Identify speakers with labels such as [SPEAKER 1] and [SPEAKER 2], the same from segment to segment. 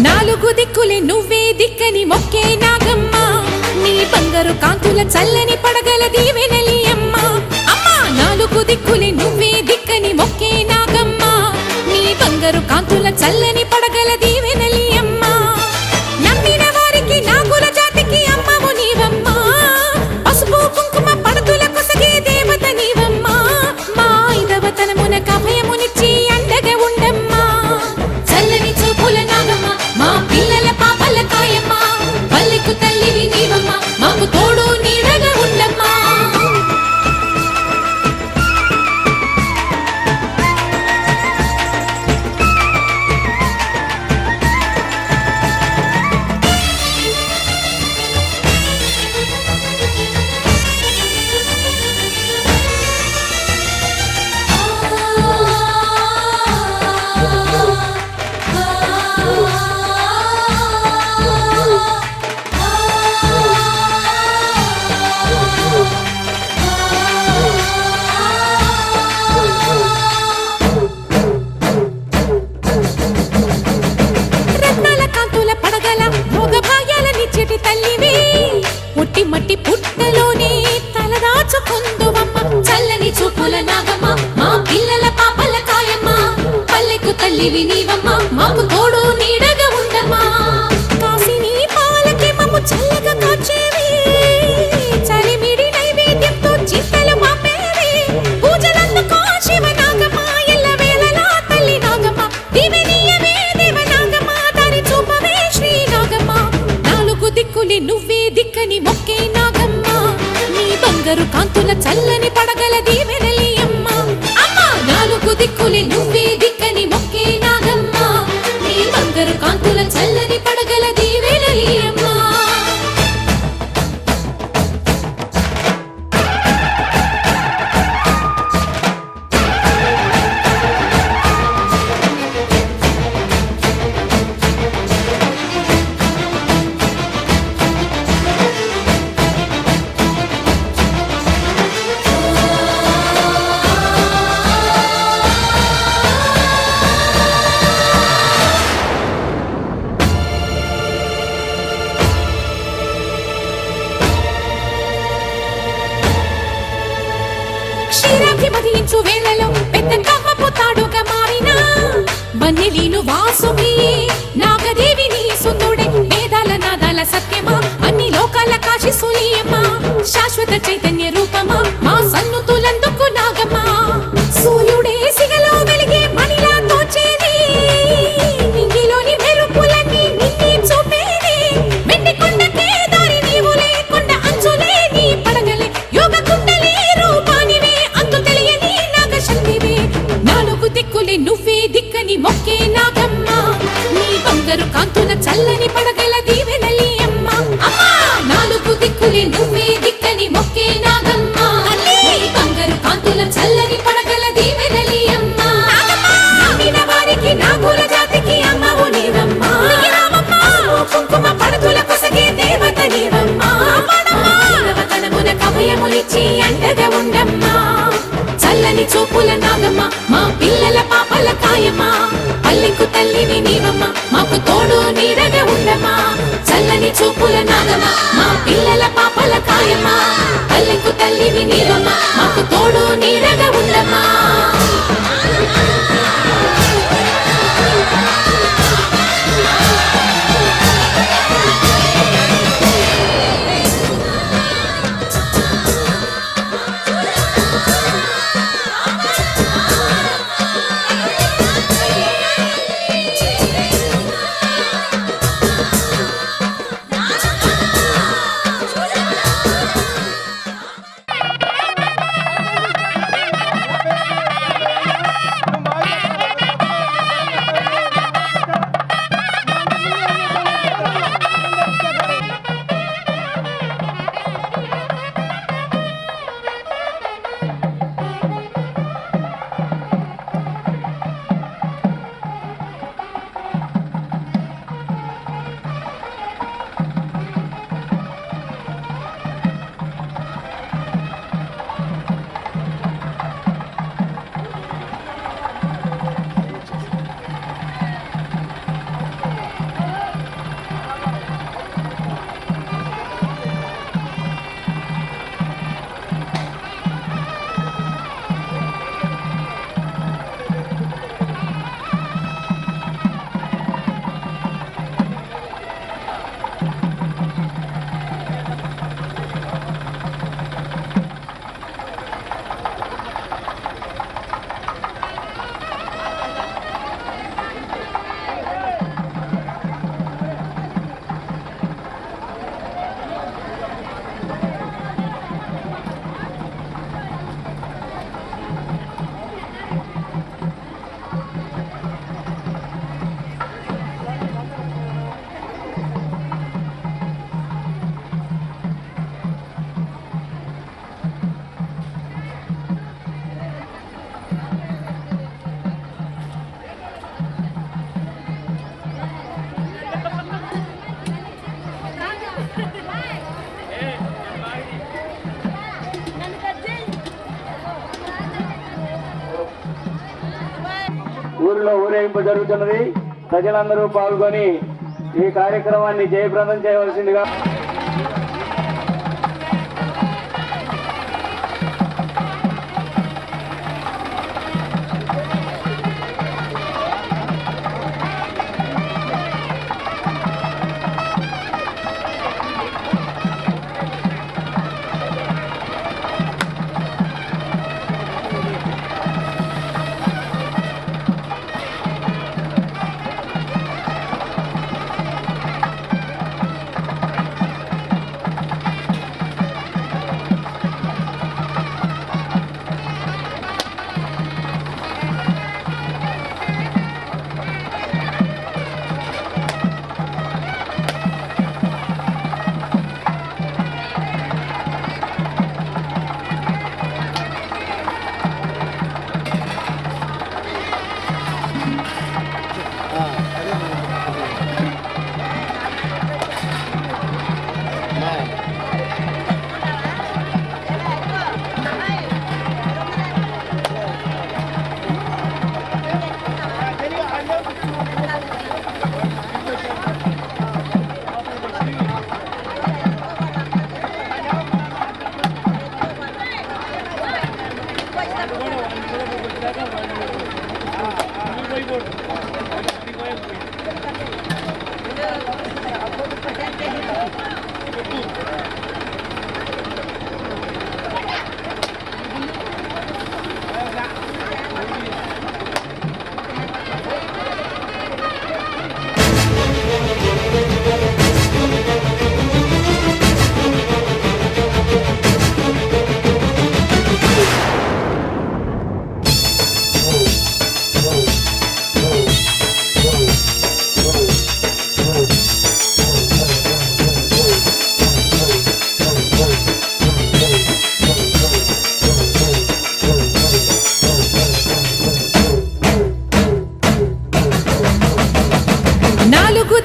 [SPEAKER 1] నాలుగు దిక్కులే నువ్వే దిక్కని మొక్కే నాగమ్మ నీ బంగారు కాంతుల చల్లని పడగల దీవెనలి అమ్మ అమ్మా నాలుగు దిక్కులే నువ్వే దిక్కని మొక్కే నాగమ్మ నీ బంగారు కాంతుల చల్లని పడగల దీవెనలి అమ్మ నమ్మిన వారికి నాగుల జాతికి అమ్మవు నీవమ్మ పసుపు కుంకుమ పడతుల కొసగే దేవత నీవమ్మ మా ఐదవతనమునకు అభయమునిచ్చి అండగా ఉండమ్మా చల్లని చూపుల నాగమ్మ మా పిల్లల పాపల కాయమ్మ పల్లెకు తల్లివి నీవమ్మ మాకు తోడు నీడగా ఉండమ్మా పుట్టి మట్టి పుట్టలోనే తలదాచుకుందువమ్మ చల్లని చూపుల నాగమ్మ మా పిల్లల పాపల కాయమ్మ పల్లెకు తల్లివి నీవమ్మ మాకు తోడు నీడగా ఉండమ్మా కాసిని పాలకి మమ్ము చల్లగా కాచేవి చలిమిడి నైవేద్యంతో చింతలు మాపేవి పూజలందుకో శివ నాగమ్మ ఎల్లవేళలా తల్లి నాగమ్మ దివినీయవే దేవ నాగమ్మ దారి చూపవే శ్రీ నాగమ్మ నాలుగు దిక్కులే నువ్వే దిక్కని మొక్కే నాగమ్మ నీ బంగారు కాంతుల చల్లని పడగల దీవెనలి అమ్మ అమ్మ నాలుగు దిక్కులే నువ్వే దిక్కని మొక్కే నాగమ్మ నీ బంగారు కాంతుల చల్లని పడగల దీవెనలి అమ్మ క్షీరాభిమదించు వేళలో పెద్ద కవ్వపు తాడుగా మారినా వన్నెలీను వాసుకి నాగదేవి నీ సుందుడే వేదాల నాదాల సత్యమా అన్ని లోకాల కాశీ సూలియమ్మా శాశ్వత చైతన్య రూపమా మా సన్నుతులందుకు నాగమ్మా సూర్యుడే సిగలో వెలిగే మణిలా తోచేది నింగిలోని మెరుపులన్నీ నిన్నే చూపేది వెండి కొండకే దారి నీవు లేకుండా అంచులే నీ పడగలే యోగ కుండలే రూపానివే అంతు తెలియని నాగశక్తివే నాలుగు దిక్కులే నువ్వే దిక్కని మొక్కే నాగమ్మ నీ బంగారు కాంతుల చల్లని పడగల దీవెనలి అమ్మ అమ్మా నాలుగు దిక్కులే నువ్వే దిక్కని మొక్కే నాగమ్మ నీ బంగారు కాంతుల చల్లని పడగల దీవెనలి అమ్మ నమ్మిన వారికి నాగుల జాతికి అమ్మవు నీవమ్మ కుంకుమ పడతుల కొసగే దేవత నీవమ్మ ఐదవతనమునకు అభయమునిచ్చి అండగా ఉండమ్మా చల్లని చూపుల నాగమ్మ మా పిల్లల పాపల కాయమ్మ పల్లెకు తల్లివి నీవమ్మ మాకు తోడు నీడగా ఉండమ్మా చల్లని చూపుల నాగమ్మ మా పిల్లల పాపల కాయమ్మ పల్లెకు తల్లివి నీవమ్మ మాకు తోడు నీడగా ఉండమ్మా
[SPEAKER 2] ఊరేగింపు జరుగుతున్నది. ప్రజలందరూ పాల్గొని ఈ కార్యక్రమాన్ని జయప్రదం చేయవలసిందిగా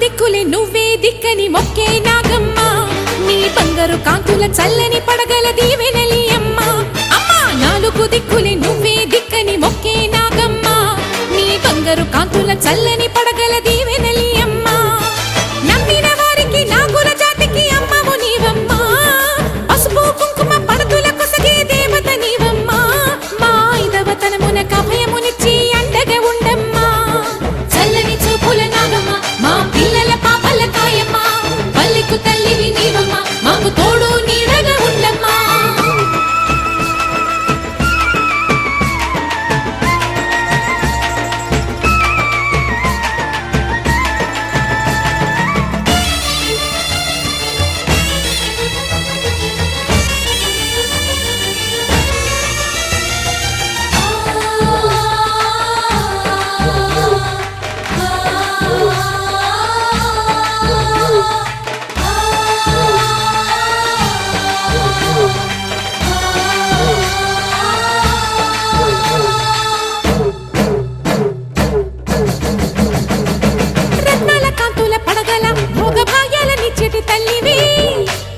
[SPEAKER 1] దిక్కులే నువ్వే దిక్కని మొక్కే నాగమ్మ, నీ బంగారు కాంతుల చల్లని పడగల దీవెనలి అమ్మ. అమ్మా నాలుగు దిక్కులే నువ్వే దిక్కని మొక్కే నాగమ్మ, నీ బంగారు కాంతుల చల్లని పడగల దీవెనలి అమ్మ. నమ్మిన వారికి నాగుల జాతికి అమ్మవు నీవమ్మ, పసుపు కుంకుమ పడతుల కొసగే దేవత నీవమ్మ. మా ఐదవతనమున కభయమునిచ్చి అండగా ఉండమ్మా. చల్లని చూపుల నాగమ్మ, మా పిల్లల పాపల కాయమ్మ, పల్లెకు తల్లివి నీవమ్మ, మాకు తోడు నీడగా ఉండమ్మా.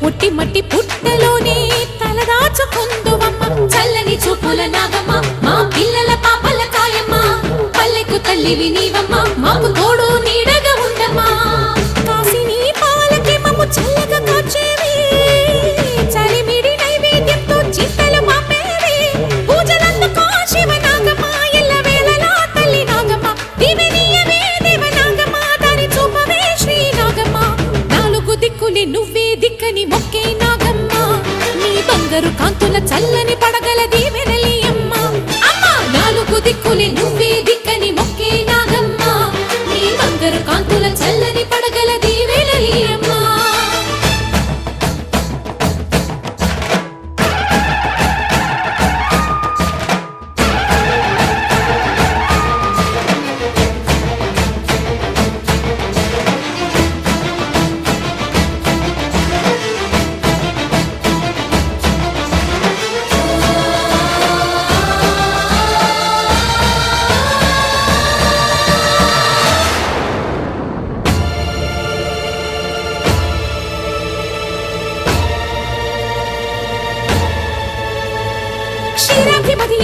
[SPEAKER 1] పుట్టి మట్టి పుట్టలోనే తలదాచుకుందువమ్మ. చల్లని చూపుల నాగమ్మ, మా పిల్లల పాపల కాయమ్మ, పల్లెకు తల్లివి నీవమ్మ, మాకు తోడు నీడగా ఉండమ్మా. కాసిని పాలకి మమ్ము చల్లగా కాచేవి, చలిమిడి నైవేద్యంతో చింతలు పంపేవి. పూజలందుకో శివ నాగమ్మ, ఎల్ల వేళలా తల్లి నాగమ్మ, దివెనీయవే దేవ నాగమ్మ, దారి చూపవే శ్రీ నాగమ్మ. నాలుగు దిక్కులే నువ్వే దిక్కని మొక్కే నాగమ్మ, నీ బంగారు కాంతుల చల్లని పడగల దీవెనలి అమ్మ. అమ్మ నాలుగు దిక్కులే నువ్వే దిక్కని మొక్కే నాగమ్మ, నీ బంగారు కాంతుల చల్లని పడగల దీవెనలి అమ్మ.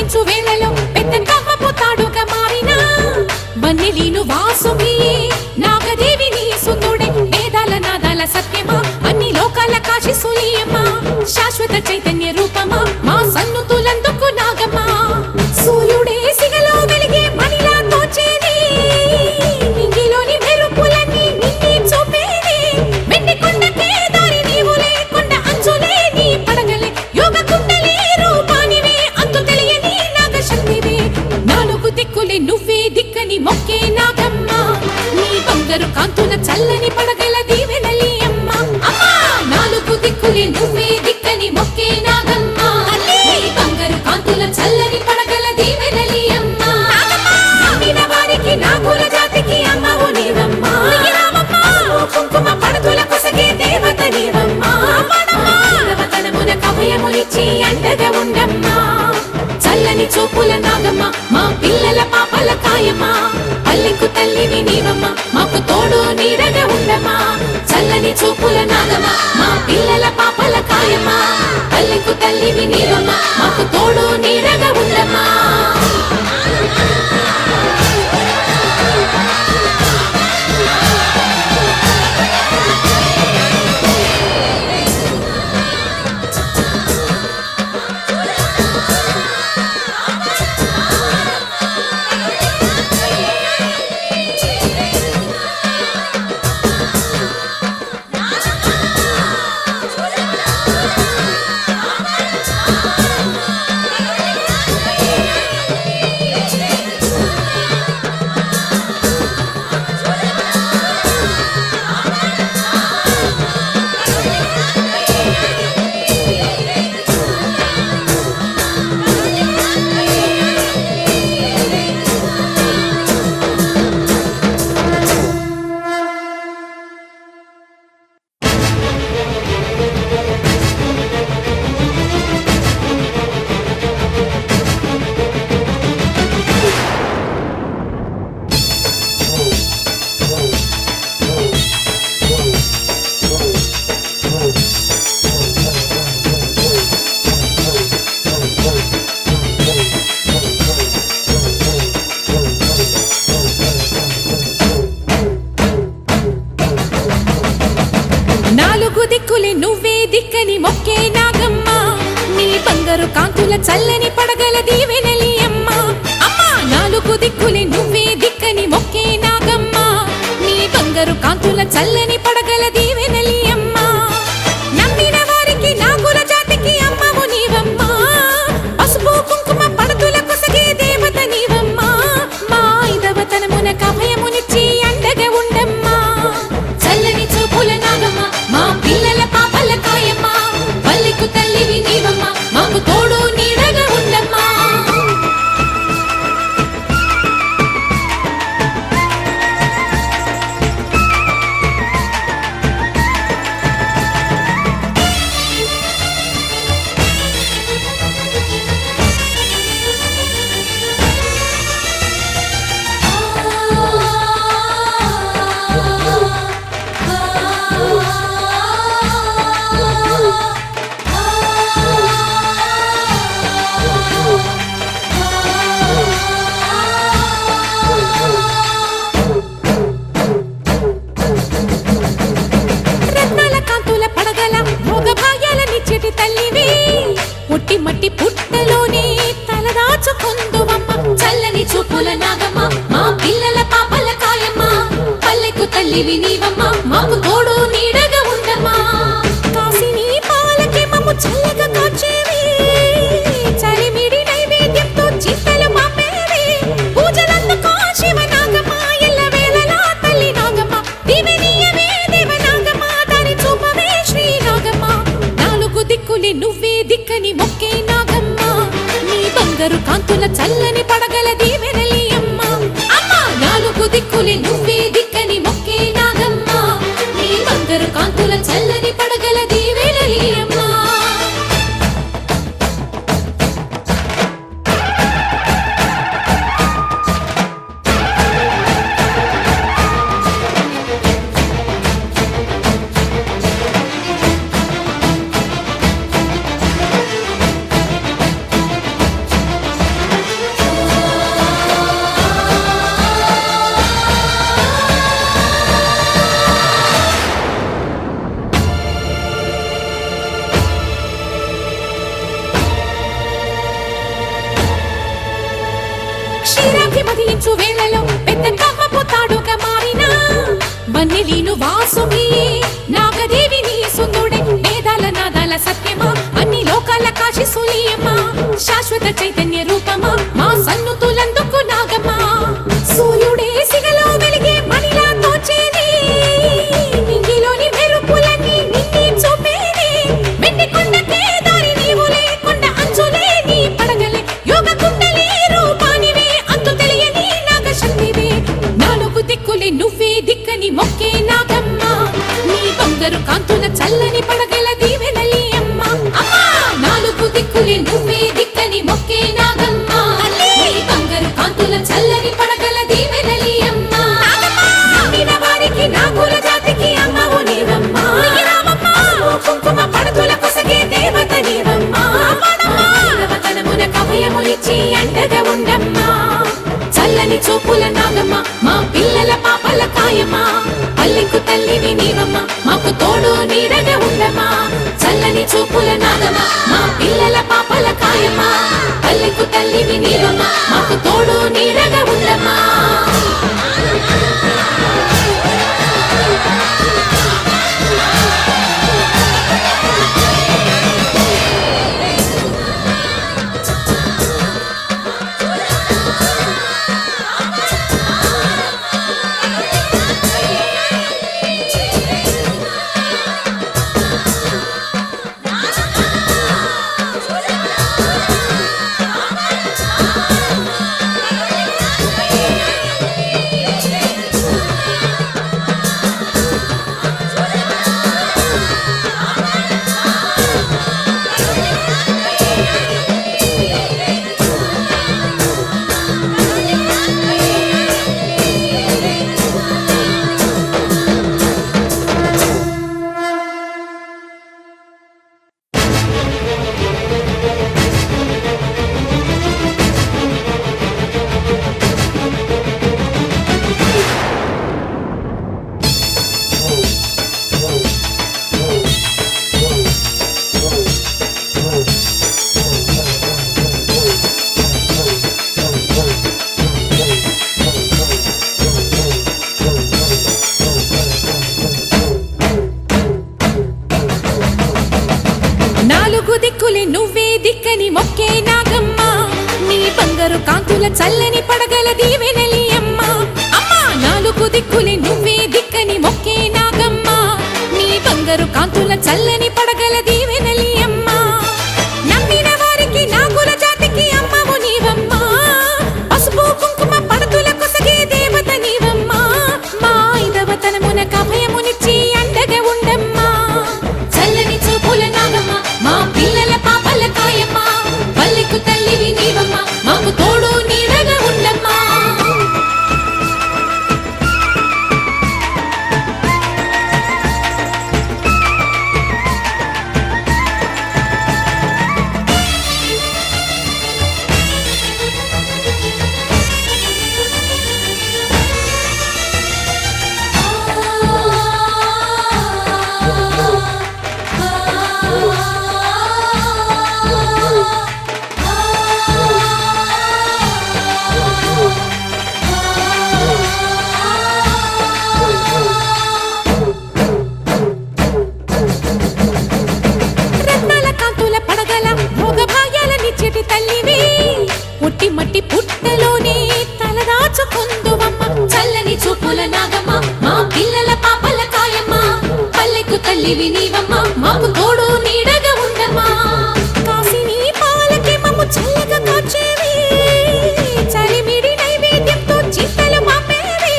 [SPEAKER 1] కనిపించు వేళలో పెద్ద కవ్వపోతాడుగా మారినా వన్నెలీను వాసుకి నాగదేవి నీ సుందుడే వేదాల నాదాల సత్యమా అన్ని లోకాల కాశీ సూయమ్మా శాశ్వత చైతన్య రూపమా మా సన్నుతులందుకు నాగమ్మా సూర్యుడే సిగలో వెలిగే మణిలా తోచేది ఇంగిలోని మెరుపులన్నీ నిన్నే చూపేది వెండి కొండకే దారి నీవులే కొండ అంచులే నీ పడగలే యోగ కుండలే రూపానివే అంతు తెలియని నాగశక్తివే నాలుగు దిక్కులే నువ్వే దిక్కని మొక్కే నాగమ్మ నీ బంగారు కాంతుల చల్లని పడగల దీవెనలి అమ్మ అమ్మా నాలుగు దిక్కులే నువ్వే దిక్కని మొక్కే నాగమ్మ నీ బంగారు కాంతుల చల్లని పడగల దీవెనలి అమ్మ నమ్మిన వారికి నాగుల జాతికి అమ్మవు నీవమ్మ కుంకుమ పడతుల కొసగే దేవత నీవమ్మ దేవతనమున కభయములిచ్చి అండగా ఉండమ్మా చల్లని చూపుల నాగమ్మ మా పిల్లల పాపల కాయమ్మ పల్లెకు తల్లివి నీవమ్మ మాకు తోడు నీడగా ఉండమ్మా చల్లని చూపుల నాగమ్మ మా పిల్లల పాపల కాయమ్మ పల్లెకు తల్లివి నీవమ్మ మాకు తోడు నీడగా ఉండమ్మా నాలుగు దిక్కులే నువ్వే దిక్కని మొక్కే నాగమ్మ నీ బంగారు కాంతుల చల్లని పడగల దీవెనలి అమ్మ అమ్మా నాలుగు దిక్కులే నువ్వే దిక్కని మొక్కే నాగమ్మ నీ బంగారు కాంతుల చల్లని పడగల దీవెనలి అమ్మ నమ్మిన వారికి నాగుల జాతికి అమ్మవు నీవమ్మ పసుపు కుంకుమ పడతుల కొసగే దేవత నీవమ్మ మా ఐదవతనమున కభయమునిచ్చి అండగా ఉండమ్మా చల్లని చూపుల నాగమ్మ మా పిల్లల పాపల కాయమ్మ పల్లెకు తల్లివి నీవమ్మ మాకు తోడు నీడగా ఉండమ్మా రత్నాల కాంతుల పడగల భోగ భాగ్యాలనిచ్చేటి తల్లివి పుట్టి మట్టి పుట్టలోనే తలదాచుకుందువమ్మ చల్లని చూపుల నాగమ్మ మా పిల్లల పాపల కాయమ్మ పల్లెకు తల్లివి నీవమ్మ మాకు తోడు నీడగా ఉండమ్మా కాసిని పాలకి మమ్ము చల్లగా కాచేవి చలిమిడి నైవేద్యంతో చింతలు మాపేవి పూజలందుకో శివ నాగమ్మ ఎల్ల వేళలా తల్లి నాగమ్మ దివెనీయవే దేవ నాగమ్మ దాని చూపవే శ్రీ నాగమ్మ నాలుగు దిక్కులే నువ్వే దిక్కని మొక్కే నాగమ్మ నీ బంగారు కాంతుల చల్లని పడగల దీవెనలి అమ్మ అమ్మ నాలుగు దిక్కులే నువ్వే దిక్కని మొక్కే నాగమ్మ నీ బంగారు కాంతుల చల్లని పడగల దీవెనలి అమ్మ వన్నెలీను వాసుకి నాగదేవి నీ సుందుడే వేదాల నాదాల సత్యమా అన్ని లోకాల కాశీ సూలియమ్మా శాశ్వత చైతన్య రూపమా మా సన్నుతులందుకు నాగమ్మా సూర్యుడే సిగలో వెలిగే మణిలా తోచేది నింగిలోని మెరుపులన్నీ నిన్నే చూపేది వెండి కొండకే దారి నీవులే కొండ అంచులే నీ పడగలే యోగ కుండలే రూపానివే అంతు తెలియని నాగశక్తివే నాలుగు దిక్కులే నువ్వే దిక్కని మొక్కే నాగమ్మ నీ బంగారు కాంతుల చల్లని పడగల దీవెనలి అమ్మ అమ్మా నాలుగు దిక్కులే నువ్వే దిక్కని మొక్కే నాగమ్మ నీ బంగారు కాంతుల చల్లని పడగల దీవెనలి అమ్మ నమ్మిన వారికి నాగుల జాతికి అమ్మవు నీవమ్మ కుంకుమ పడతుల కొసగే దేవత నీవమ్మ దేవతనమున కభయములిచ్చి అండగా ఉండమ్మా చల్లని చూపుల నాగమ్మ మా పిల్లల పాపల కాయమ్మ పల్లెకు తల్లివి నీవమ్మ మాకు తోడు నీడగా ఉండమ్మా చల్లని చూపుల నాగమ్మ మా పిల్లల పాపల కాయమ్మ పల్లెకు తల్లివి నీవమ్మ మాకు తోడు నీడగా ఉండమ్మా నాలుగు దిక్కులే నువ్వే దిక్కని మొక్కే నాగమ్మ నీ బంగారు కాంతుల చల్లని పడగల దీవెనలి అమ్మ అమ్మా నాలుగు దిక్కులే నువ్వే దిక్కని మొక్కే నాగమ్మ నీ బంగారు కాంతుల చల్లని పడగల దీవెనలి అమ్మ నమ్మిన వారికి నాగుల జాతికి అమ్మవు నీవమ్మ పసుపు కుంకుమ పడతుల కొసగే దేవత నీవమ్మ మా ఐదవతనమున కభయమునిచ్చి అండగా ఉండమ్మా చల్లని చూపుల నాగమ్మ మా పిల్లల పాపల కాయమ్మ పల్లెకు తల్లివి నీవమ్మ మాకు తోడు నీడగా ఉండమ్మా రత్నాల కాంతుల పడగల భోగ భాగ్యాలనిచ్చేటి తల్లివి పుట్టి మట్టి పుట్టలోనే తలదాచుకుందువమ్మ చల్లని చూపుల నాగమ్మ మా పిల్లల పాపల కాయమ్మ పల్లెకు తల్లివి నీవమ్మ మాకు తోడు నీడగా ఉండమ్మా కాసిని పాలకి మమ్ము చల్లగా కాచేవి చలిమిడి నైవేద్యంతో చింతలు మాపేవి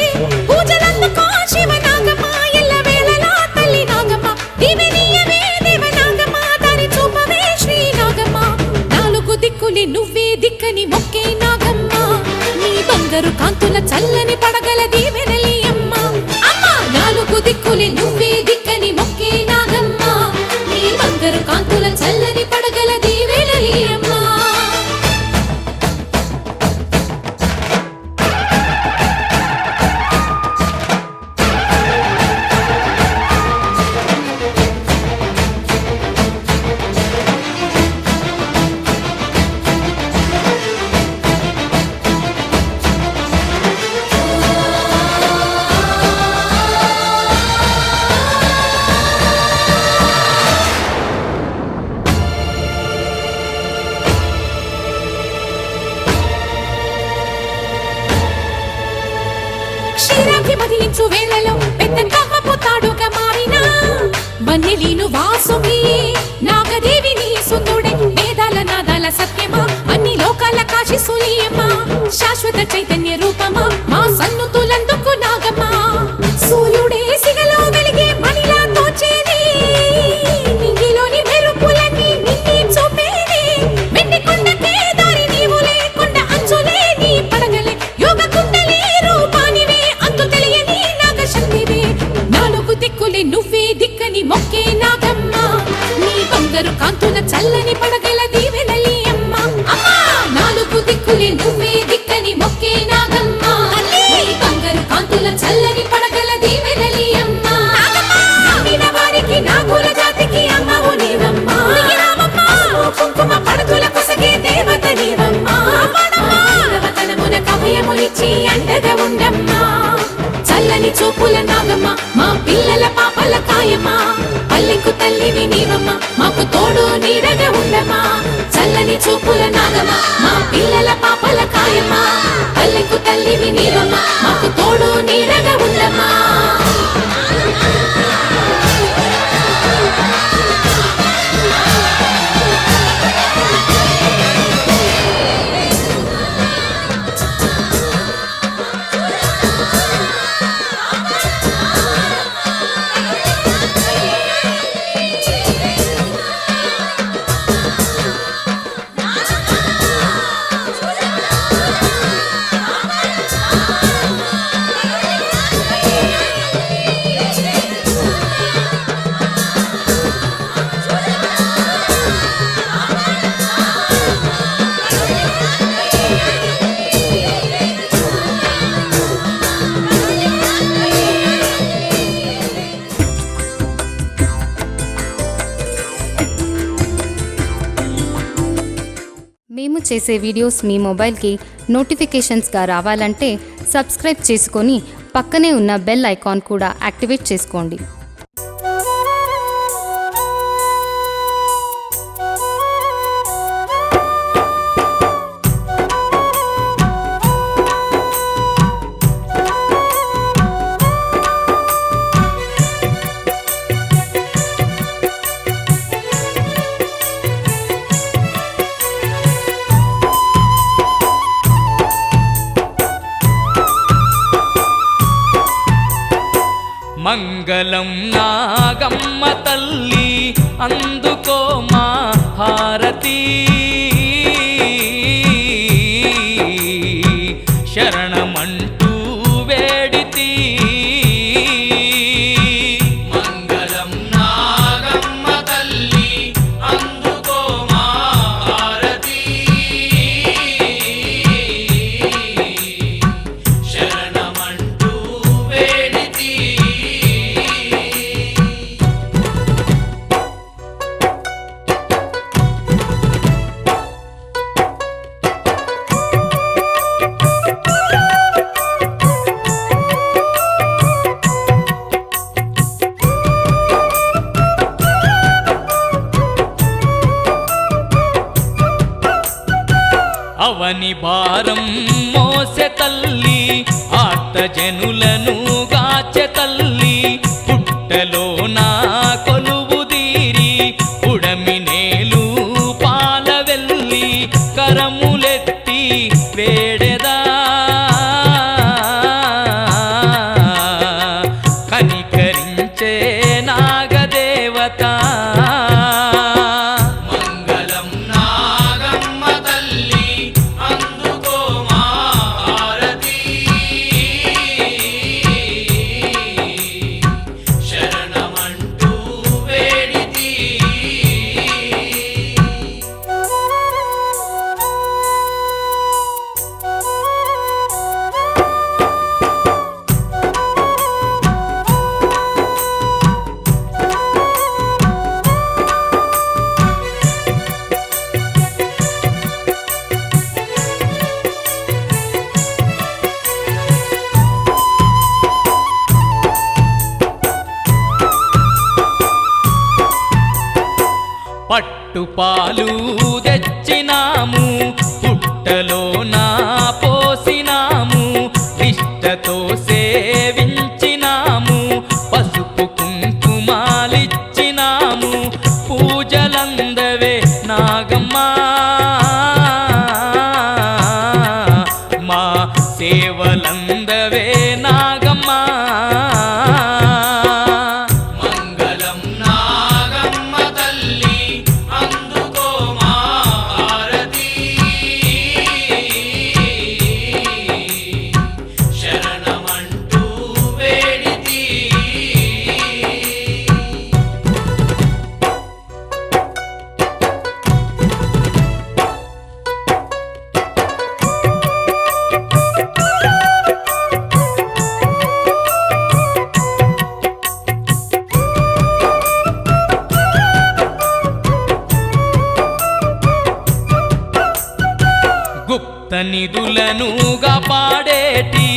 [SPEAKER 1] పూజలందుకో శివ నాగమ్మ ఎల్ల వేళలా తల్లి నాగమ్మ దివినీయవే దేవ నాగమ్మ దారి చూపవే శ్రీ నాగమ్మ నాలుగు దిక్కులే నువ్వే దిక్కని మొక్కే నాగమ్మ నీ బంగారు కాంతుల చల్లని పడగల దీవెనలి అమ్మ అమ్మ నాలుగు దిక్కులే నువ్వే దిక్కని మొక్కే నాగమ్మ నీ బంగారు కాంతుల చల్లని పడగల దీవెనలి అమ్మ వన్నెలీను వాసుకి నాగదేవి నీ సుందుడే వేదాల నాదాల సత్యమా అన్ని లోకాల కాశీ సూలియమ్మా శాశ్వత చైతన్య రూపమా మా సన్నుతులందుకు నాగమ్మా సూర్యుడే సిగలో వెలిగే మణిలా తోచేది నింగిలోని మెరుపులన్నీ నిన్నే చూపేది వెండి కొండకే దారి నీవులే కొండ అంచులే నీ పడగలే యోగ కుండలే రూపానివే అంతు తెలియని నాగశక్తివే నాలుగు దిక్కులే నువ్వే దిక్కని మొక్కే నాగమ్మ నీ బంగారు కాంతుల చల్లని పడగల దీవెనలి అమ్మ అమ్మా నాలుగు దిక్కులే నువ్వే దిక్కని మొక్కే నాగమ్మ నీ బంగారు కాంతుల చల్లని పడగల దీవెనలి అమ్మ నమ్మిన వారికి నాగుల జాతికి అమ్మవు నీవమ్మ కుంకుమ పడతుల కొసగే దేవత నీవమ్మ మానవతనమున కభయమునిచ్చి అండగా ఉండమ్మా చల్లని చూపుల నాగమ్మ మా పిల్లల పాపల కాయమ్మ పల్లెకు తల్లివి నీవమ్మ మాకు తోడు నీడగా ఉండమ్మా చల్లని చూపుల నాగమ్మ మా పిల్లల పాపల కాయమ్మ పల్లెకు తల్లివి నీవమ్మ మాకు తోడు నీడగా ఉండమ్మా
[SPEAKER 3] మేము చేసే వీడియోస్ మీ మొబైల్కి నోటిఫికేషన్స్గా రావాలంటే సబ్స్క్రైబ్ చేసుకొని పక్కనే ఉన్న బెల్ ఐకాన్ కూడా యాక్టివేట్ చేసుకోండి.
[SPEAKER 4] మంగళం నాగమ్మ తల్లి అందుకో మా హారతి శరణమంటూ వేడితి మంగళం నాగమ్మ తల్లి అందుకో మా హారతి శరణమంటూ వేడితి అవని భారం మోసె తల్లి ఆర్త జనులను గాచె తల్లి పుట్టలో నా కొలువు దీరి ఉడమి నేలు పాల వెల్లి కరములెత్తి వేడెదా కనికరించే నాగదేవత పట్టుపాలు తెచ్చినాము పుట్టలో నా పోసినాము ఇష్టతో సేవించినాము పసుపు కుంకుమాలిచ్చినాము నిధులనుగా పాడేటి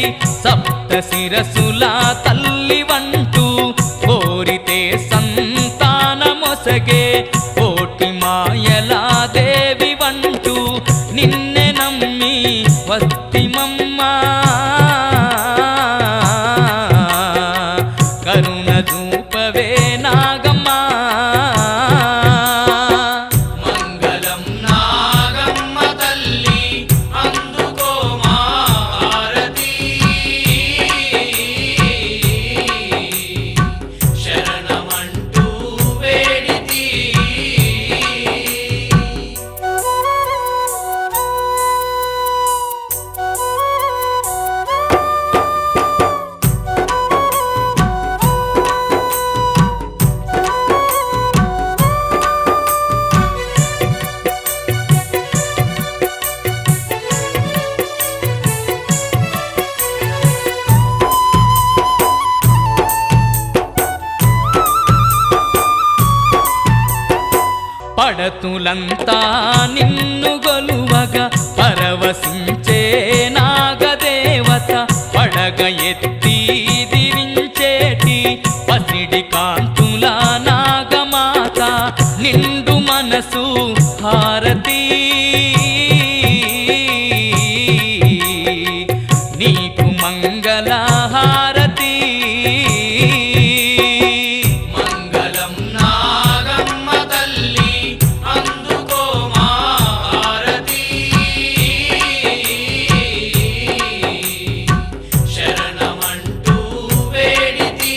[SPEAKER 4] సప్త శిరసుల తల్లి వంటూ కోరితే సంతానమొసగే కోటి మాయల దేవి వంటూ నిన్నే నమ్మి వస్తిమమ్మా కరుణ చూపవే నాగమ్మా
[SPEAKER 5] మంగళం నాగమ్మ తల్లి అందుకో మా హారతి శరణమంటూ వేడితి
[SPEAKER 4] పడతులంతా నిన్ను గొలువగా పరవశించే నాగదేవత పడగ ఎత్తి దివించేటి పసిడి కాంతుల నాగమాత నిండు మనసు హారతి నీకు మంగళ హారతి
[SPEAKER 5] మంగళం నాగమ్మ తల్లి అందుకో మా హారతి శరణమంటూ వేడితి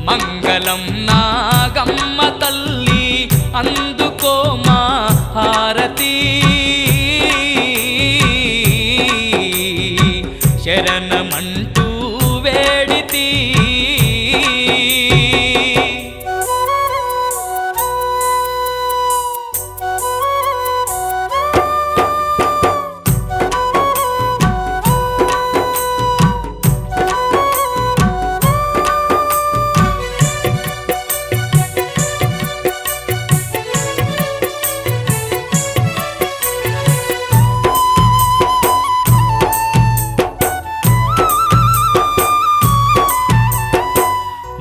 [SPEAKER 4] మంగళం నాగమ్మ తల్లి అందుకో మా హారతి శరణమంటూ వేడితి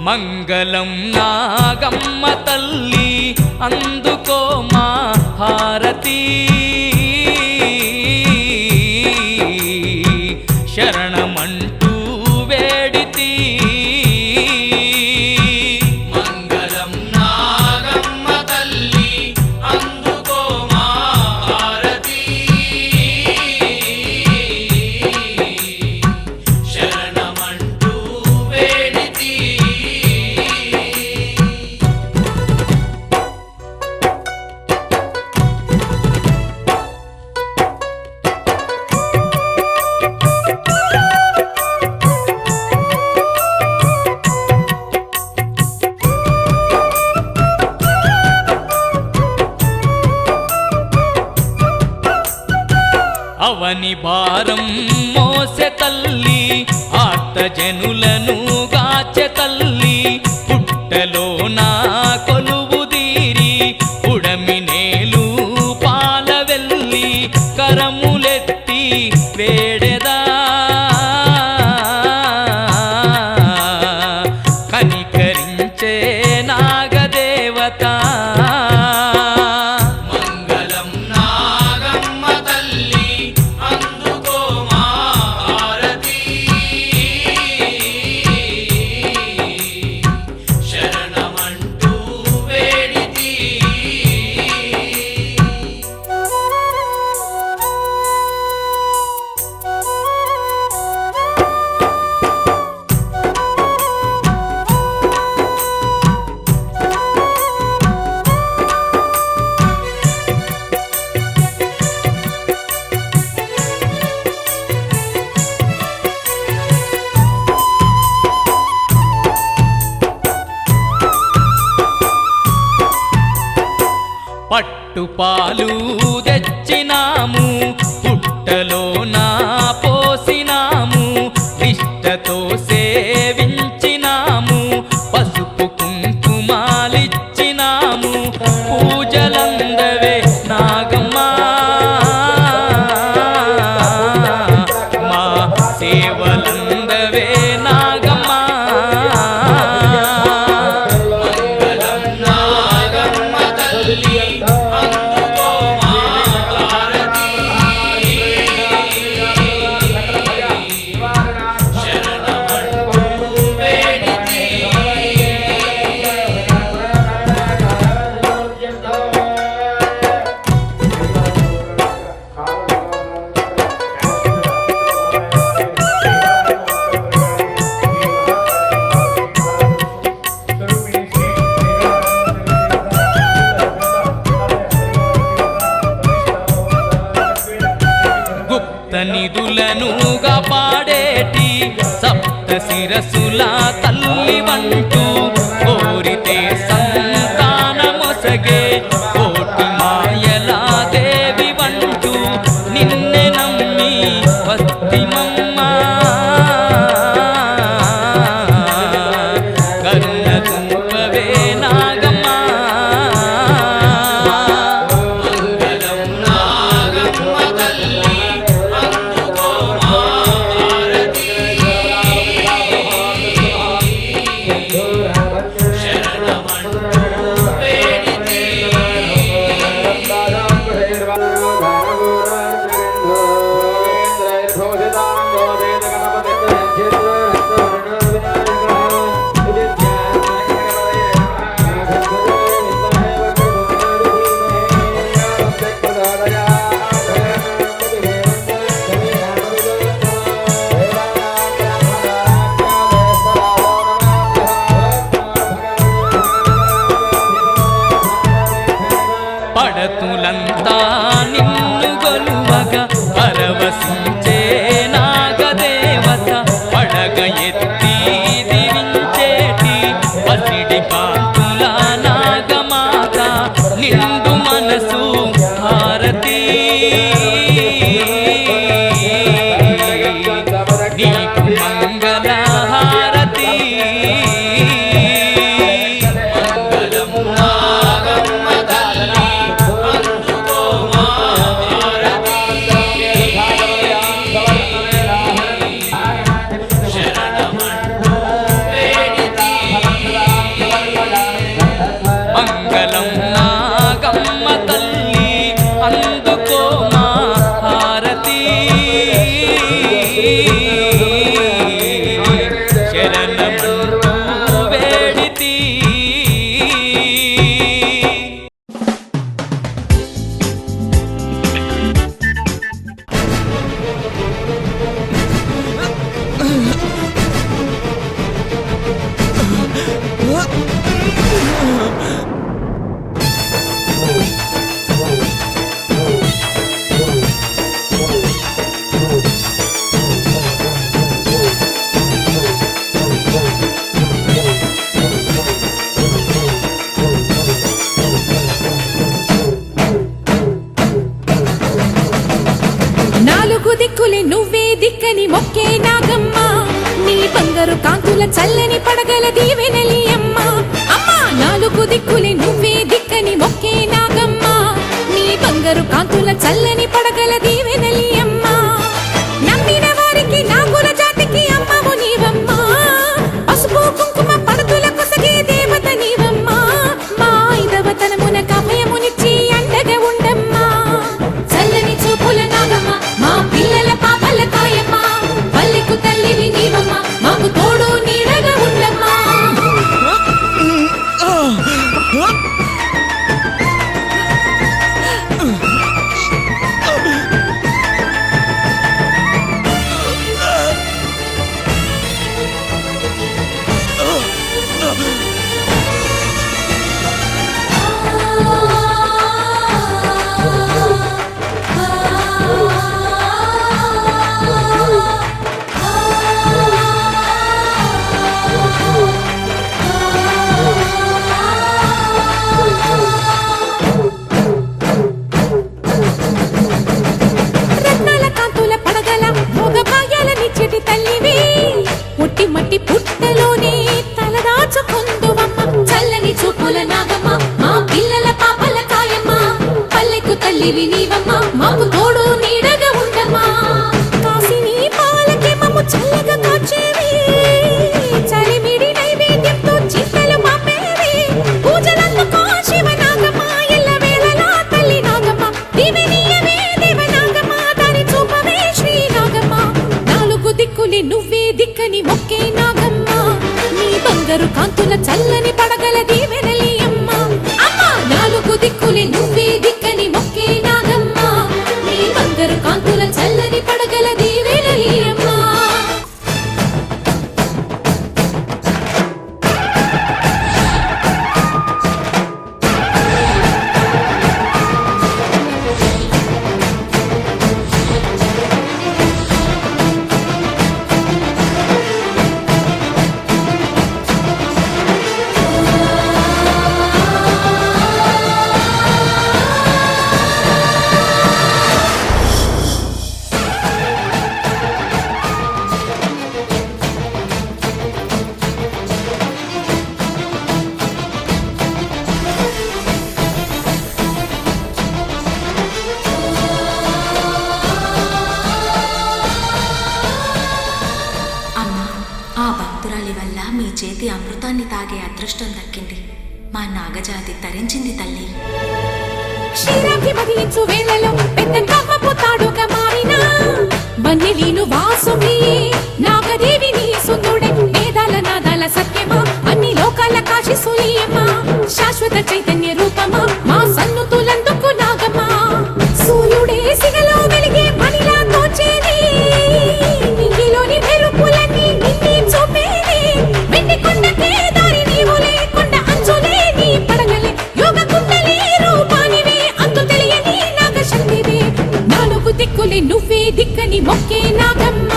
[SPEAKER 4] మంగళం నాగమ్మ తల్లి అందుకో మా హారతి శరణమంటూ వేడితి
[SPEAKER 5] మంగళం నాగమ్మ తల్లి అందుకో మా హారతి శరణమంటూ వేడితి
[SPEAKER 4] అవని భారం మోసె తల్లి ఆర్తజనులను గాచె తల్లి పుట్టలో నా కొలువు దీరి ఉడమి నేలు పాల వెళ్ళి కరములెత్తి వేడెదా కనికరించే నాగదేవత
[SPEAKER 5] మంగళం నాగమ్మ తల్లి అందుకో మా హారతి శరణమంటూ వేడితి
[SPEAKER 4] పట్టుపాలు తెచ్చినాము పుట్టలో నా పోసినాము నిష్టతో సేవించినాము పసుపు కుంకుమాలిచ్చినాము పూజలందవే నాగమ్మా శిరసుల తల్లి వంటూ కోరితే సంతానమొసగే కోటి మాయల దేవి వంటూ నిన్నే నమ్మి వస్తిమమ్మ కరుణ చూపవే నాగమ్మ
[SPEAKER 5] మంగళం నాగమ్మ తల్లి అందుకో మా హారతి శరణమంటూ వేడితి
[SPEAKER 4] పడతులంతా నిన్ను గొలువగా పరవశించే నాగదేవత పడగ ఎత్తి దివించేటి పసిడి కాంతుల నాగమాత నిండు మనసు హారతి నీకు మంగళ హారతి
[SPEAKER 5] మంగళం నాగమ్మ తల్లి అందుకో మా హారతి శరణమంటూ వేడితి
[SPEAKER 4] మంగళం నాగమ్మ తల్లి అందుకో మా హారతి శరణమంటూ వేడితి
[SPEAKER 1] నాలుగు దిక్కులే నువ్వే దిక్కని మొక్కే నాగమ్మ నీ బంగారు కాంతుల చల్లని పడగల దీవెనలి అమ్మ అమ్మా నాలుగు దిక్కులే నువ్వే దిక్కని మొక్కే నాగమ్మ నీ బంగారు కాంతుల చల్లని పడగల దీవెనలి అమ్మ నమ్మిన వారికి నాగుల జాతికి అమ్మవు నీవమ్మ పసుపు కుంకుమ పడతుల కొసగే దేవత నీవమ్మ మా ఐదవతనమున కభయమునిచ్చి అండగా ఉండమ్మా చల్లని చూపుల నాగమ్మ మా పిల్లల పాపల కాయమ్మ పల్లెకు తల్లివి నీవమ్మ మాకు తోడు నీడగా ఉండమ్మా రత్నాల కాంతుల పడగల భోగ భాగ్యాలనిచ్చేటి తల్లివి పుట్టి మట్టి పుట్టలోనే తలదాచుకుందువమ్మ చల్లని చూపుల నాగమ్మ మా పిల్లల పాపల కాయమ్మ పల్లెకు తల్లివి నీవమ్మ మాకు తోడు నీడగా ఉండమ్మా కాసిని పాలకి మమ్ము చల్లగా కాచేవి చలిమిడి నైవేద్యంతో చింతలు మాపేవి పూజలందుకో శివ నాగమ్మ ఎల్ల వేళలా తల్లి నాగమ్మ దివెనీయవే దేవ నాగమ్మ దారి చూపవే శ్రీ నాగమ్మ నాలుగు దిక్కులే నువ్వే దిక్కని మొక్కే నాగమ్మ నీ బంగారు కాంతుల చల్లని పడగల దీవెనలి అమ్మ అమ్మ నాలుగు దిక్కులే నువ్వే దిక్కని మొక్కే నాగమ్మ నీ బంగారు కాంతుల చల్లని పడగల దీవెనలి అమ్మ
[SPEAKER 6] నీ చేతి అమృతాన్ని తాగే అదృష్టం దక్కింది. మా నాగజాతి తరించింది తల్లి.
[SPEAKER 1] క్షీరాబ్ది మదించు వేళలో పెద్ద కవ్వపు తాడుగా మారిన వన్నెలీను వాసుని నాగదేవి నీ సుందుడే వేదాల నాదాల సత్యమా అన్ని లోకాల కాశీ సూయమా శాశ్వత చైతన్య రూపమా మా సన్నుతులందుకు నాగమా సూర్యుడే సిగలో వెలిగే పనిలా తోచేది నింగిలోని మెరుపులన్నీ నిన్నే చూపేది వెండి కొండకే దారి నీవు లేకుండా అంచులే నీ పడగలే యోగ కుండలే రూపానివే అంతు తెలియని నాగశక్తివే నాలుగు దిక్కులే నువ్వే దిక్కని మొక్కే నాగమ్మ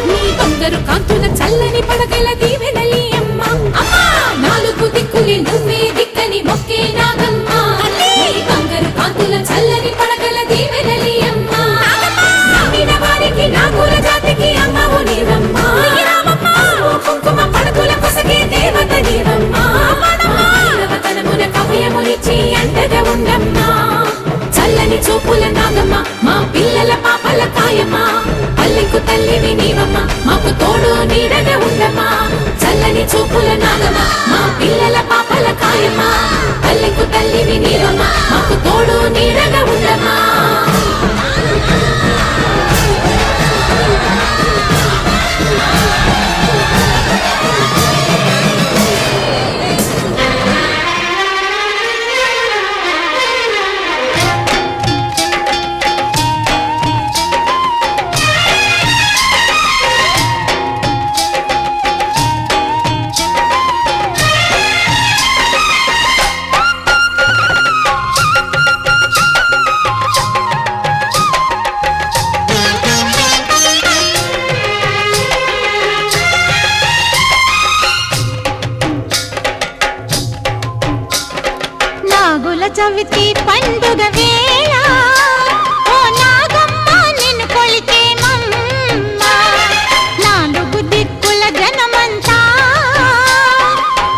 [SPEAKER 1] నీ బంగారు కాంతుల చల్లని పడగల దీవెనలి అమ్మ అమ్మా నాలుగు దిక్కులే నువ్వే దిక్కని మొక్కే నాగమ్మ నీ బంగారు కాంతుల చల్లని పడగల దీవెనలి అమ్మ నమ్మిన వారికి నాగుల జాతికి అమ్మవు నీవమ్మ కుంకుమ పడకుల కొసగే దేవత నీవమ్మ నవతనమున కవ్యమునిచ్చి అండగా ఉండమ్మా చల్లని చూపుల నాగమ్మ మా పిల్లల పాపల కాయమ్మ పల్లెకు తల్లివి నీవమ్మ మాకు తోడు నీడగా ఉండమ్మా చల్లని చూపుల నాగమ్మ మా పిల్లల పాపల కాయమ్మ పల్లెకు తల్లివి నీవమ్మ మాకు తోడు నీడగా ఉండమ్మా
[SPEAKER 7] నాగుల చవితి పండుగ వేళ ఓ నాగమ్మ నిన్ను కొలిచేమమ్మ నాలుగు దిక్కుల జనమంతా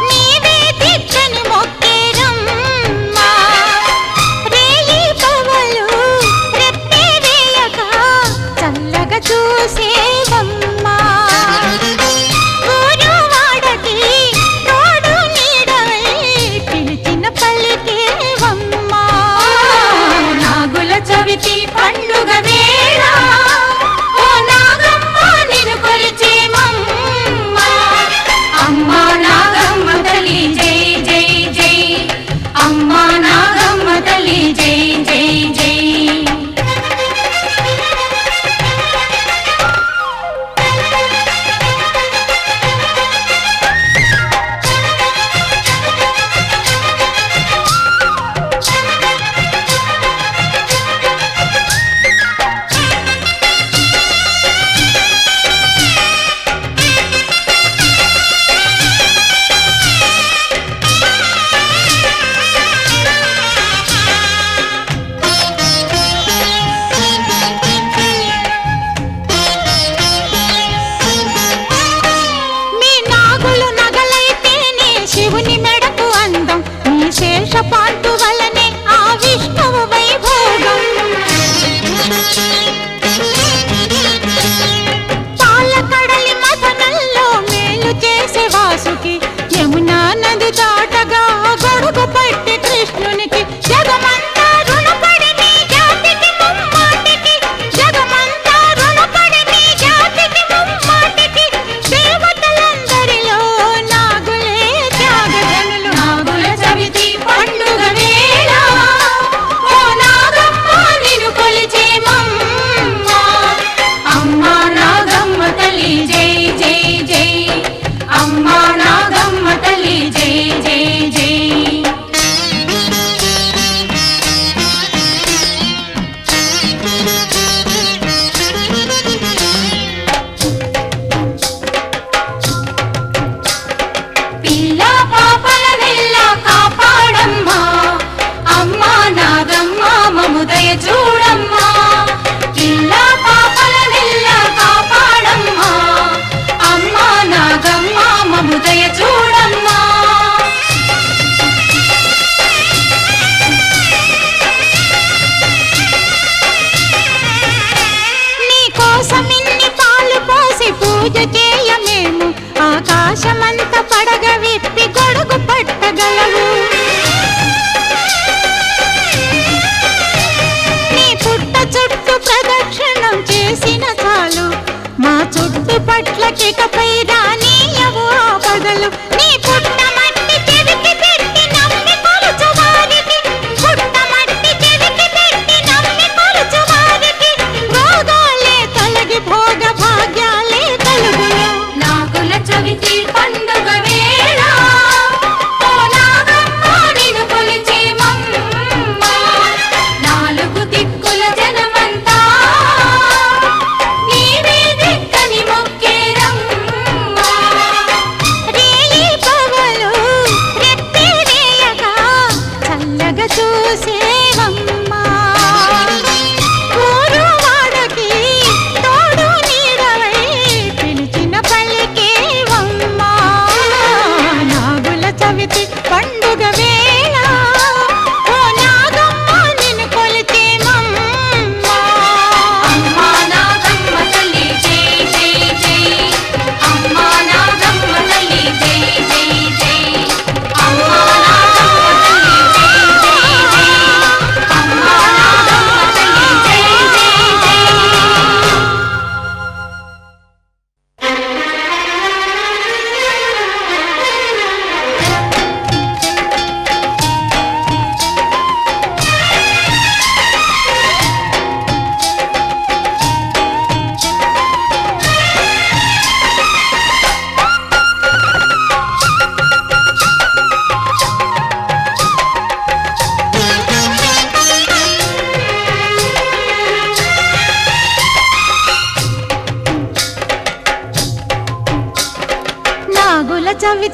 [SPEAKER 7] నీవే దిక్కని మొక్కేరమ్మ రేయి పవలు రెప్పే వేయక చల్లగా చూసేవమ్మ ఊరు వాడకి తోడు నీడవై పిలిచిన పలికేవమ్మ నాగుల చవితి పండుగ వేళ ఓ నాగమ్మ నిన్ను కొలిచేమమ్మ అమ్మ నాగమ్మ తల్లి జై జై జై అమ్మ నాగమ్మ తల్లి జై జై జై మీ నాగులు నగలైతేనే శివుని మెడకు అందం మీ శేషపాండు వలనే ఆ విష్ణువు వైభోగం పాలకడలి మథనంలో మేలు చేసే వాసుకి యమునా నది దాటగా గొడుగు పట్టి కృష్ణునికి జగమంతా రుణపడి నీ జాతికి ముమ్మాటికి జగమంతా రుణపడి నీ జాతికి ముమ్మాటికి దేవతలందరిలో నాగులే త్యాగజనులు నాగుల చవితి పండుగ వేళ ఓ నాగమ్మ నిన్ను కొలిచేమమ్మ అమ్మ నాగమ్మ తల్లి జై జై జై అమ్మ నాగమ్మ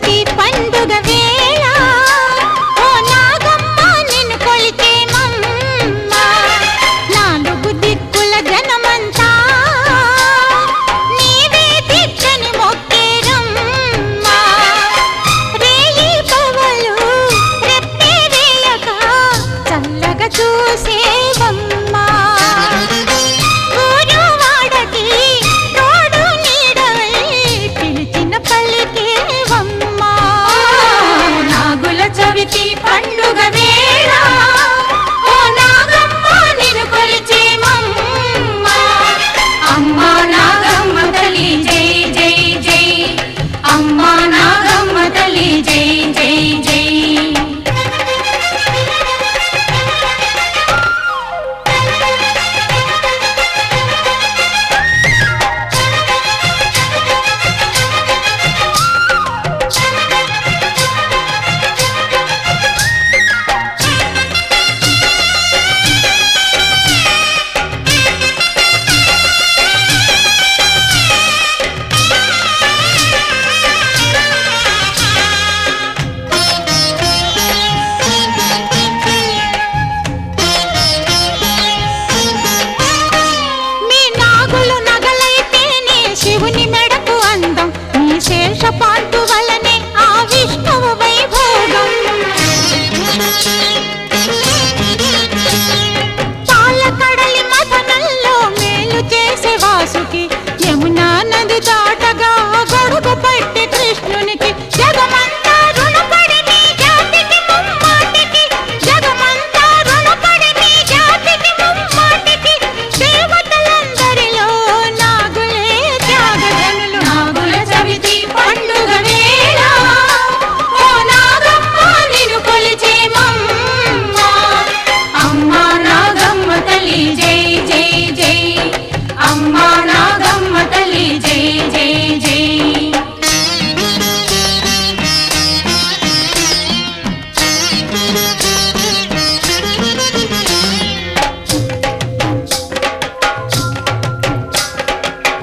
[SPEAKER 7] చవితి పండుగ వేళ ఓ నాగమ్మ నిన్ను కొలిచేమమ్మ నాలుగు దిక్కుల జనమంతా నీవే దిక్కని మొక్కేరమ్మ రేయి పవలు రెప్పే వేయక చల్లగా చూసేవమ్మ ఊరు వాడకి తోడు నీడవై పిలిచిన పలికేవమ్మ నాగుల చవితి పండుగ వేళ ఓ నాగమ్మ నిన్ను కొలిచేమమ్మ అమ్మ నాగమ్మ తల్లి జై జై జై అమ్మ నాగమ్మ తల్లి జై జై జై మీ నాగులు నగలైతేనే శివుని మెడకు అందం మీ శేషపాంతు వలనే ఆ విష్ణువు వైభోగం పాలకడలి మథనంలో మేలు చేసే వాసుకి యమునా నది దాటగా గొడుగు పట్టి కృష్ణునికి జగమంతా రుణపడి నీ జాతికి ముమ్మాటికి జగమంతా రుణపడి నీ జాతికి ముమ్మాటికి దేవతలందరిలో నాగులే త్యాగజనులు నాగుల చవితి పండుగ వేళ ఓ నాగమ్మ నిన్ను కొలిచేమమ్మ అమ్మ నాగమ్మ తల్లి జై జై జై అమ్మ నాగమ్మ తల్లి జై జై జై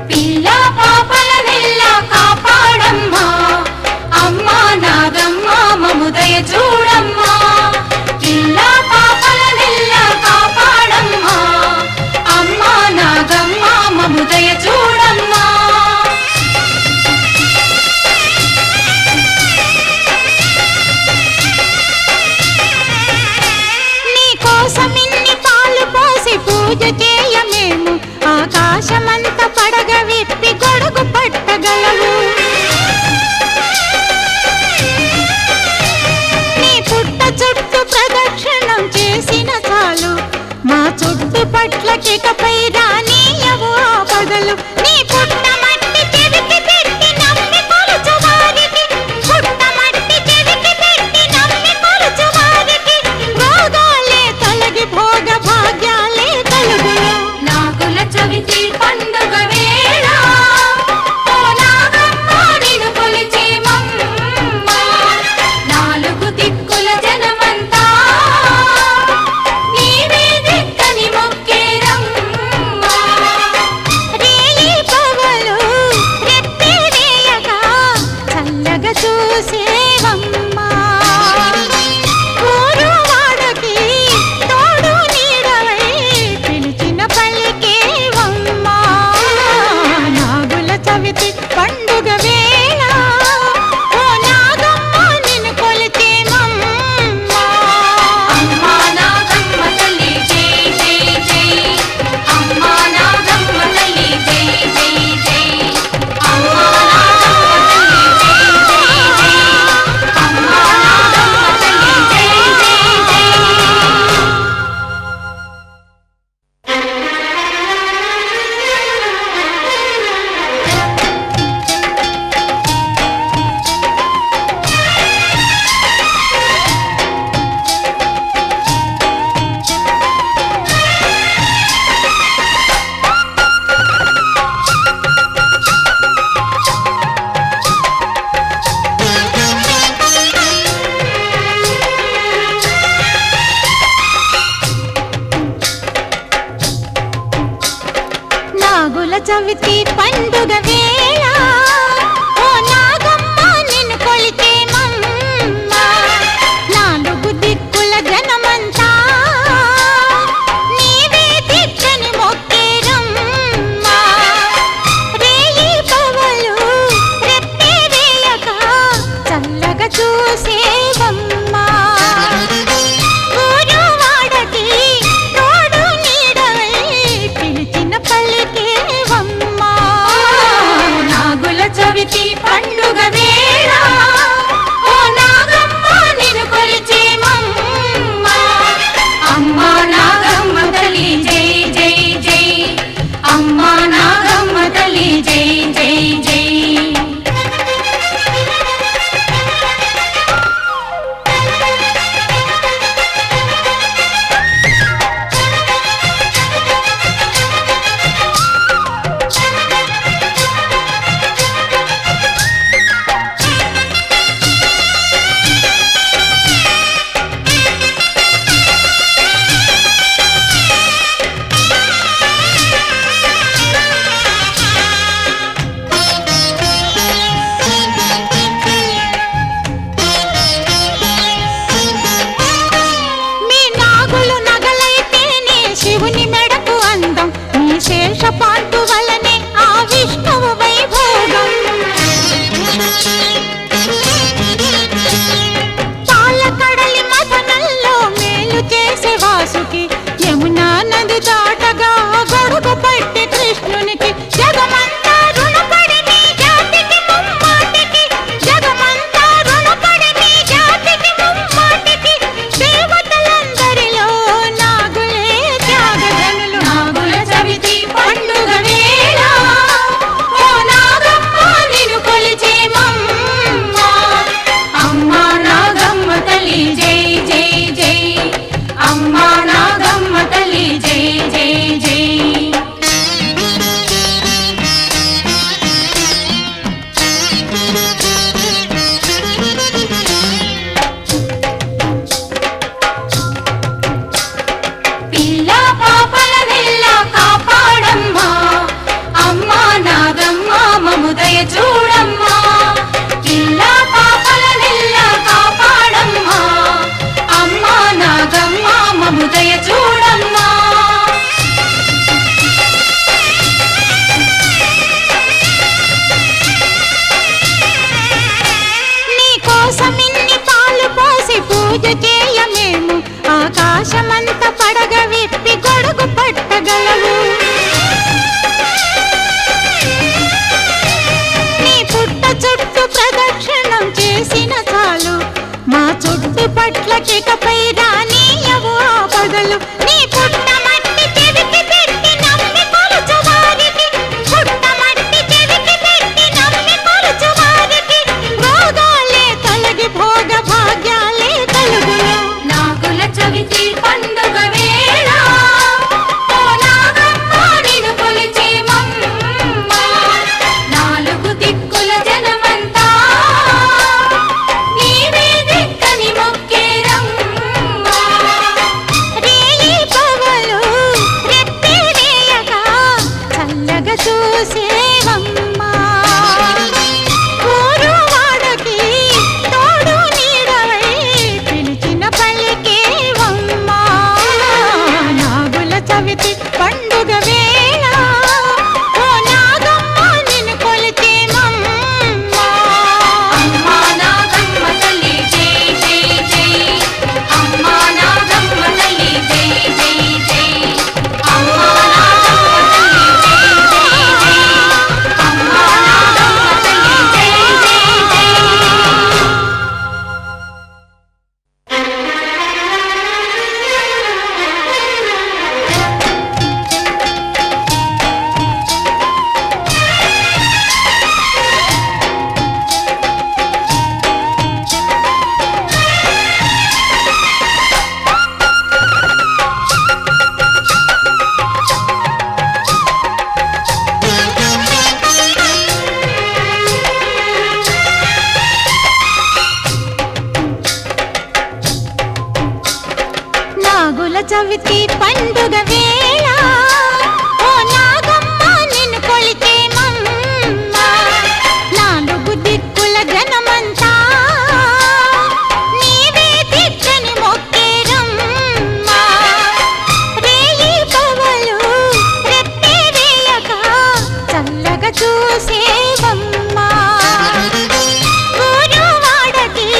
[SPEAKER 7] పిల్ల పాపల నెల్ల కాపాడమ్మా అమ్మా నాగమ్మ మముదయ చూడమ్మా పిల్ల పాపల నెల్ల కాపాడమ్మా అమ్మా నాగమ్మ మముదయ చూడమ్మా నీ కోసం ఇన్ని పాలు పోసి పూజ చేయమేము ఆకాశమంత పడగ విప్పి గొడుగు పట్టగలవు నీ పుట్ట చుట్టూ ప్రదక్షిణం చేసిన చాలు మా చుట్టు పట్లకికపై రానీయవు ఆపదలు నీ పుట్ట మట్టి చెవికి పెట్టి నమ్మి కొలుచు వారికి పుట్ట మట్టి చెవికి పెట్టి నమ్మి కొలుచు వారికి రోగాలే తొలగి భోగ భాగ్యాలే కలుగును నాగుల చవితి పండుగ వేళ ఓ నాగమ్మ నిన్ను కొలిచేమమ్మ నాలుగు దిక్కుల జనమంతా నీవే దిక్కని మొక్కేరమ్మ రేయి పవలు రెప్పే వేయక చల్లగా చూసేవమ్మ ఊరు వాడకి తోడు నీడవై పిలిచిన పలికేవమ్మ నాగుల చవితి పండుగ వేళ ఓ నాగమ్మ నిన్ను కొలిచేమమ్మ అమ్మ నాగమ్మ తల్లి జై జై జై అమ్మ నాగమ్మ తల్లి జై జై జై అమ్మ నాగమ్మ తల్లి జై జై జై అమ్మ నాగమ్మ తల్లి జై జై జై నాగుల చవితి పండుగ వేళ ఓ నాగమ్మ నిన్ను కొలిచే చూసేవమ్మా ఊరు వాడకి తోడు నీడవై పిలిచిన పలికేవమ్మా నాగుల చవితి పండుగ వేళ ఓ నాగమ్మ నిన్ను కొలిచేమమ్మా అమ్మా నాగమ్మ తల్లి జై జై జై అమ్మా నాగమ్మ తల్లి జై జై జై పాంటు వలనే ఆ విష్ణువు వైభోగం పాలకడలి మదనంలో మేలు చేసే వాసుకి యమునా నది దాటగా గొడుగు పట్టి కృష్ణునికి జగమంతా రుణపడి నీ జాతికి ముమ్మాటికి జగమంతా రుణపడి నీ జాతికి ముమ్మాటికి దేవతలందరిలో నాగులే త్యాగధనులు నాగుల చవితి పండుగ వేళ ఓ నాగమ్మ నిన్ను కొలిచేమమ్మా అమ్మా నాగమ్మ తల్లి జై జై జై అమ్మా నాగమ్మ తల్లి జై జై జై పిల్ల పాపల నెల్ల కాపాడమ్మా అమ్మా నాగమ్మ మముదయ చూడమ్మా పిల్ల పాపల నెల్ల కాపాడమ్మా అమ్మా నాగమ్మ మముదయ చూడమ్మా నీ కోసం ఇన్ని పాలు పోసి పూజ చేయమేము ఆకాశమంత పడగ విప్పి గొడుగు పట్టగలవు నీ పుట్ట చుట్టూ ప్రదక్షిణం చేసిన చాలు మా చుట్టు పట్లకికపై రానీయవు ఆపదలు నీ పుట్ట మట్టి చెవికి పెట్టి నమ్మి కొలుచు వారికి పుట్ట మట్టి చెవికి పెట్టి నమ్మి కొలుచు వారికి భోగాలే తొలగి భోగ భాగ్యాలే కలుగును నాగుల చవితి పండుగ వేళ ఓ నాగమ్మ నిన్ను కొలిచేమమ్మా నాలుగు దిక్కుల జనమంతా నీవే దిక్కని మొక్కేరమ్మా రేయి పగలు రెప్పే వేయగా చల్లగా చూసేవమ్మా ఊరు వాడకి తోడు నీడవై పిలిచిన పలికేవమ్మా నాగుల చవితి పండుగ వేళ ఓ నాగమ్మ నిన్ను కొలిచేమమ్మా అమ్మా నాగమ్మ తల్లి జై జై జై అమ్మా నాగమ్మ తల్లి జై జై జై అమ్మా నాగమ్మ తల్లి జై జై జై అమ్మా నాగమ్మ తల్లి జై జై నాగుల చవితి పండుగ వేళ ఓ నాగమ్మ నిన్ను కొలిచేమమ్మా నాలుగు దిక్కుల జనమంతా నీవే దిక్కని మొక్కేరమ్మా రేయి పగలు రెప్పే వేయక చల్లగా చూసేవమ్మా ఊరు వాడకి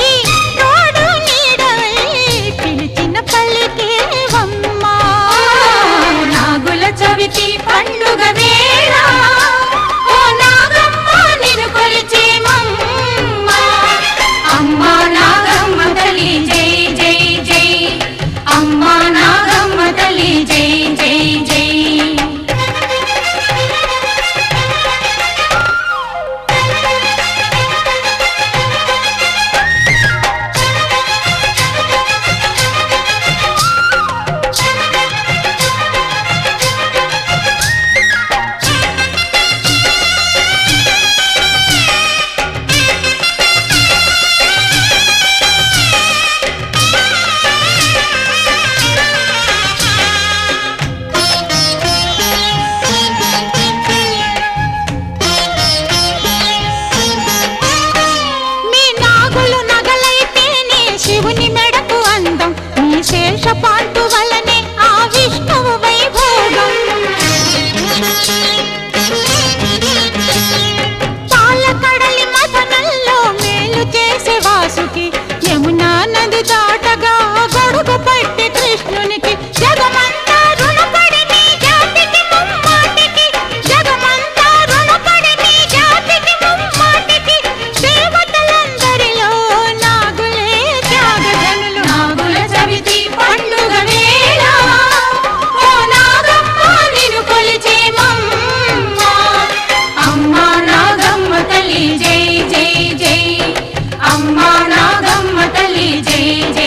[SPEAKER 1] జయ